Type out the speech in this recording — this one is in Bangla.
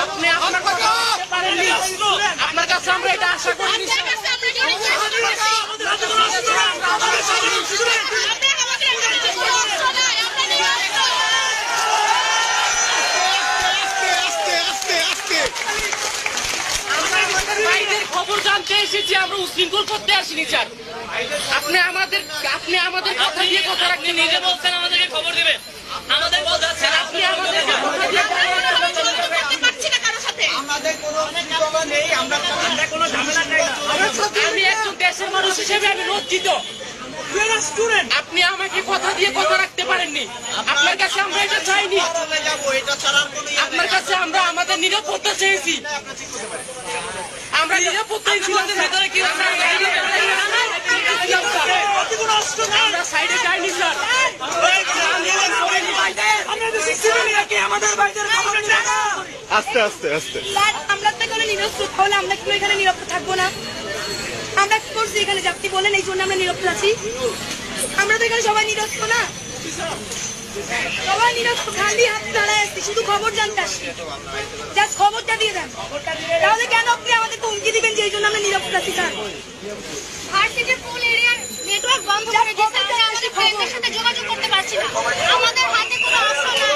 আপনি আপনার কাছে আমরা এটা আশা করি। খবর জানতে এসেছি, আমরা উশৃঙ্খল করতে আসিনি স্যার। আপনি আমাদের কথা দিয়ে কথা রাখতে নিজে বলছেন আমাদেরকে খবর দিবেন, আমাদের বলছেন আপনি আমাদের আমি একজন দেশের মানুষ হিসেবে আমি লজ্জিত। আপনি আমাকে কথা দিয়ে কথা রাখতে পারেননি। আপনার কাছে আমরা এটা চাইনি, আপনার কাছে আমরা আমাদের নিরাপত্তা চেয়েছি। আমরা নিরাপত্তাই ছিলাম ভেতরে, কি আমরা সাইডে যাইনি স্যার। আস্তে আস্তে আস্তে আমরা তো এখানে নিরস্ত্র, তাহলে আমরা কি এখানে নিরস্ত্র থাকবো না? আমরা কি করছি এখানে? যাত্রী বলেন এই জন্য আমরা নিরস্ত্র আছি। আমরা তো এখানে সবাই নিরস্ত্র না, সবাই নিরস্ত্র, খালি হাত দাঁড়ায় আসছি, শুধু খবর জানতে আসছি। জাস্ট খবরটা দিয়ে দেন। তাহলে কেন আপনি আমাদেরকে হুমকি দিবেন যে এই জন্য আমরা নিরস্ত্র আছি? স্যার ভার্সিটির ফুল এরিয়ার নেটওয়ার্ক বন্ধ করে দিয়েছে, আমরা আমাদের ফ্রেন্ডদের সাথে যোগাযোগ করতে পারছি না, আমাদের হাতে কোনো অস্ত্র না।